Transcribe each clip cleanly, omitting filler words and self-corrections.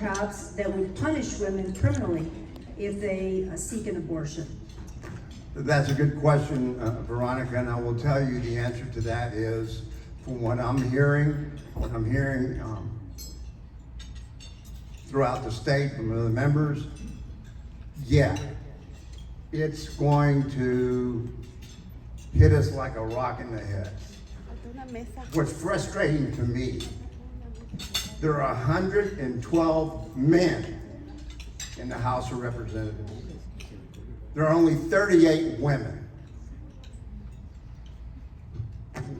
perhaps that would punish women criminally if they seek an abortion? That's a good question, Veronica, and I will tell you the answer to that is, from what I'm hearing throughout the state from other members, yeah, it's going to hit us like a rock in the head. What's frustrating to me, there are 112 men in the House of Representatives. There are only 38 women.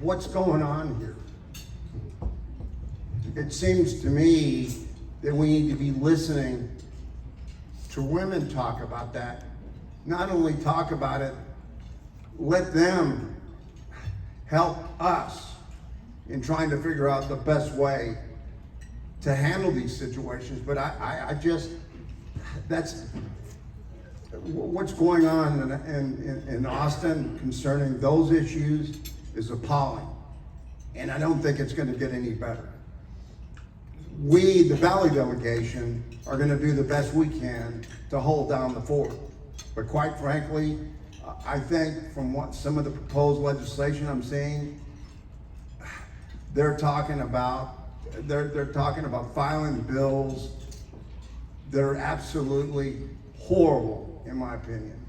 What's going on here? It seems to me that we need to be listening to women talk about that. Not only talk about it, let them help us in trying to figure out the best way to handle these situations. But I just, that's what's going on in Austin concerning those issues is appalling. And I don't think it's going to get any better. We, the Valley delegation, are going to do the best we can to hold down the fort. But quite frankly, I think from what some of the proposed legislation I'm seeing, they're talking about filing bills that are absolutely horrible, in my opinion.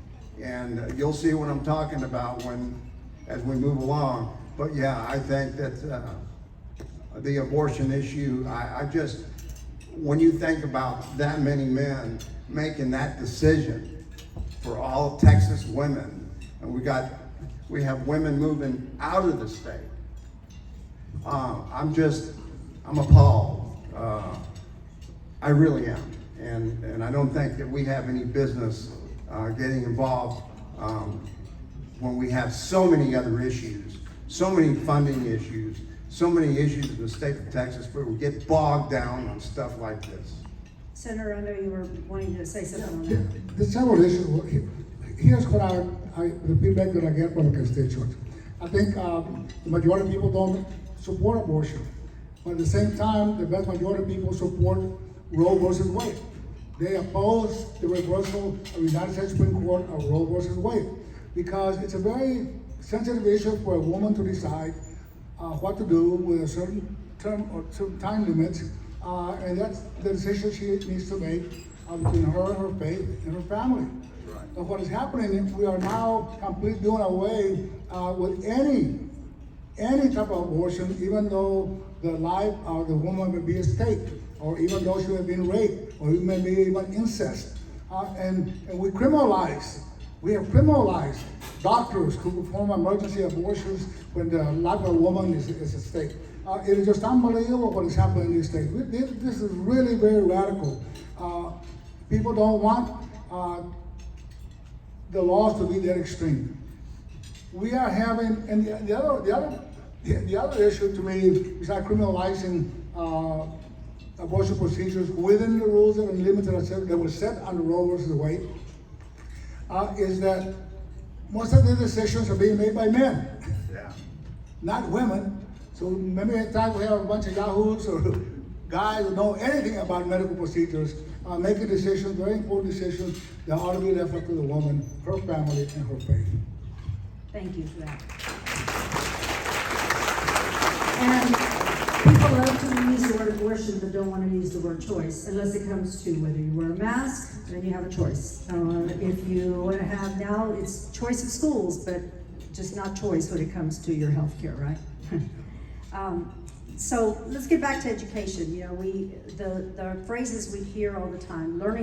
And you'll see what I'm talking about as we move along. But yeah, I think that the abortion issue, I just, when you think about that many men making that decision for all Texas women, and we have women moving out of the state, I'm appalled. I really am. And I don't think that we have any business getting involved when we have so many other issues, so many funding issues, so many issues in the state of Texas, where we get bogged down on stuff like this. Senator, I know you were wanting to say something on that. The several issues. Here's what the feedback that I get from the constituents. I think the majority of people don't support abortion, but at the same time, the vast majority of people support Roe versus Wade. They oppose the reversal of the United States Supreme Court of Roe versus Wade because it's a very sensitive issue for a woman to decide what to do with a certain term or certain time limits, and that's the decision she needs to make between her faith, and her family. Right. But what is happening is we are now completely doing away with any type of abortion, even though the life of the woman may be at stake, or even though she may have been raped, or it may be even incest. And we have criminalized doctors who perform emergency abortions when the life of a woman is at stake. It is just unbelievable what is happening in these states. This is really very radical. People don't want the laws to be that extreme. We are having, and the other issue to me, besides criminalizing abortion procedures within the rules and limits that were set under Roe versus Wade, is that most of the decisions are being made by men, not women. So maybe at times we have a bunch of yahoos or guys who know anything about medical procedures making decisions, very important decisions that ought to be left up to the woman, her family, and her faith. Thank you for that. And people love to use the word abortion but don't want to use the word choice unless it comes to whether you wear a mask, then you have a choice. If you want to have now, it's choice of schools, but just not choice when it comes to your health care, right? So let's get back to education. You know, the phrases we hear all the time, learning